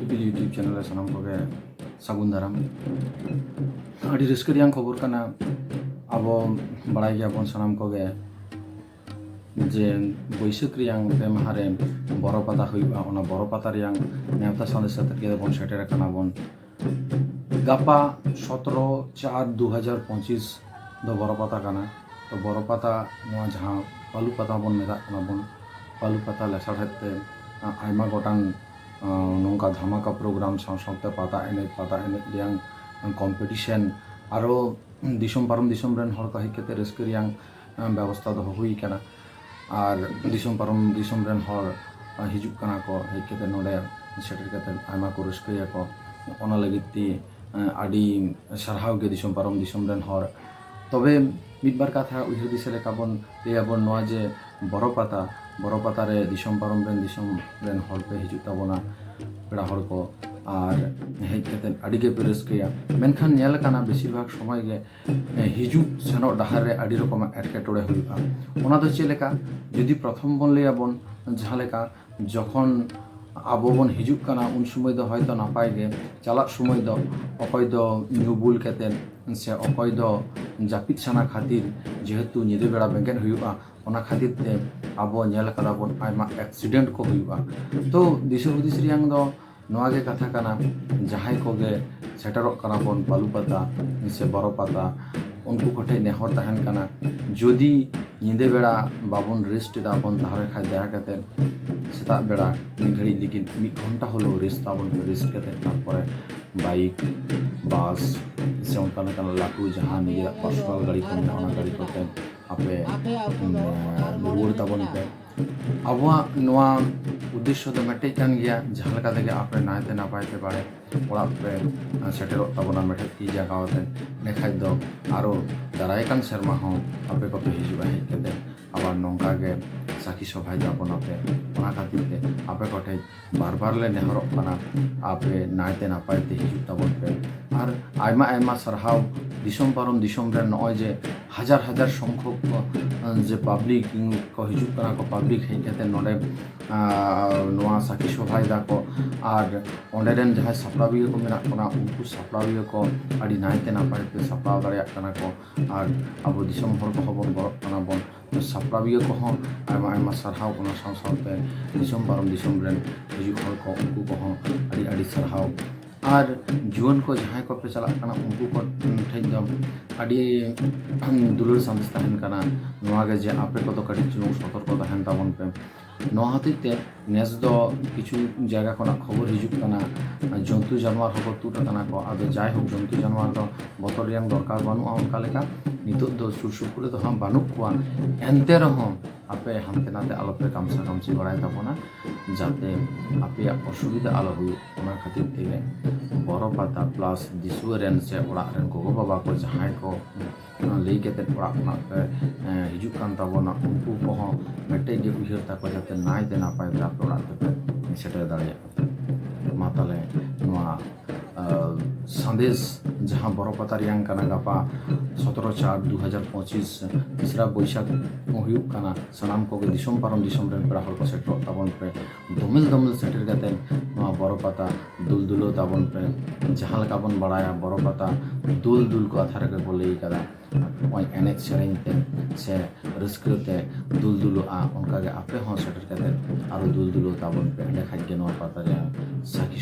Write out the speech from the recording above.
epil YouTube channel sanam koge sagun daram adi raska reyang khobor kana abo barai geyabon sanam koge je boishak reyang pe mahare boropata huyuga ona boropata reyang Newta Sandesh saterke bon setere kana bon gapa 17/4/2025 do boropata kana to boropata noa jaha palupata bon meta kana bon palupata lesar hette aima gotang nongka dhamaka program samsonte pata ene yang competition aro disom parom disom ren hor ka hikete raska reyang ব্যবস্থা doho hui kana ar disom parom disom ren hor hijuk kana ko hikete node seter kate aima ko raska ko ona lagiti adi sarhaw ge disom parom disom ren hor tobe midbar katha uihir disele kabon leyabon noa je boropata re disom parom ren hor pe hijuk tabona peda hor ko আর hedge কাতে আডিগে পেরেসকেয়া মেনখান nail কানা বেশিরভাগ সময় গে হিজুক সেনো ডাহারে আডি রকম এটকেটড়ে হুইবা ওনা তো চেলেকা যদি প্রথম বন লেয়াবন যাহালেকা যখন আবো বন হিজুক কানা উন সময় দ হয়তো নাপাই গে চালাক সময় দ অকয় দ নিউবুল কাতেন সে অকয় দ জাপিত সানা খাতির যেহেতু নিদে বেড়া বেঙ্গেন হুইবা ওনা খাতির তে আবো নেল কাদা বন আইমা অ্যাক্সিডেন্ট কো হুইবা তো দিশে হুদিস রিয়াং দ नोआ गे कथा काना जहाय कोगे सेटरक काना बन पालुपाता से बोरोपाता उनको कोठे नेहर तहन काना जदि निदे बेड़ा बाबन रेस्ट दाबन ताहले खाय दया कते सेता बेड़ा मिद घड़ी लेकिन 1 घंटा हलो रेस्ट ताबन रेस्ट कते तारपरे बाइक बास से उनका काना लाटू जहां निजे पर्सनल गाड़ी को ना गाड़ी कोते आपे रुवर ताबन पे अबवा नोआ उद्देश्य तो मेटे कान गया जहां लगा देगे आपने नायते ना पाइते पारे ओड़ा पे सेटेरो ताबना मेटे की जगावते नेखाय दो आरो दाराय कान शर्मा हो आपे को पे हिजुबा हे केते आबार नंका गे साखी सभाय जाबन आपे ओना खातिरते आपे कोठे बार ले नेहरो काना आपे नायते ना पाइते हिजु ताबन पे आर आयमा सरहाव दिसम पारम दिसम रे नय जे हजार संख्यक जे पाब्लिक को हिजु काना को पाब्लिक हे केते नडे नोआ साखी सभाय दाको आर ओंडेरेन जहां सापड़ाबिया को मेना कोना उनको सापड़ाबिया को आदि नायते ना पाइते सापड़ाव दाड़िया काना को आर आबो दिसम हर को हबन बरक काना बन सापड़ाबिया को हो आयमा सरहाव कोना सावसावते दिसम पारम दिसम रेन हिजु हर को उनको को हो आदि सरहाव আর জীবন को जहां को पे चला काना उनको को ठेज दम आदि दुलर संदेश तहन काना नोआ गे जे आपे को तो कटी चुनु सतर्क तहन ताबन पे नोआ हतिते नेस दो किछु জায়গা कोना खबर हिजुक काना जंतु जानवर हको तुटा काना को आदो जाय हो जंतु जानवर दो बतर रियां दरकार बानु उनका लेका नितो दो सुरसुपुरे तो हम बानु कुआ एनते रहो आपे हामते नाते आलोपे कामसी बड़ाय ताबना जाते आपे असुविधा आलो हुई ओना खातिर तेगे बोरोपाता प्लस दिसुरेन से ओड़ा रेन गोगो बाबा को जहां को लई केते ओड़ा ना हिजुक कान ताबना उनको को मेटे गे उहिर ता को जाते नाय दे ना पाए आपे ओड़ा ते सेटे दाड़े माताले नोआ संदेश जहां बोरोपाता रियां काना गापा 17/4/2025 तीसरा बैशाख हुयुक काना सनाम को दिसम पारम दिसम रेन पेड़ा हर को सेटर ताबन पे दमिल सेटर गते नोआ बोरोपाता दुल दुल ताबन पे जहां लका बन बड़ाया बोरोपाता दुल दुल को आधार के बोले कदा ओय एनेक सेरेंते से रस्कते दुल दुल आ उनका गे आपे हो सेटर गते आरो दुल दुल ताबन पे देखाय के नोआ पाता रे साखी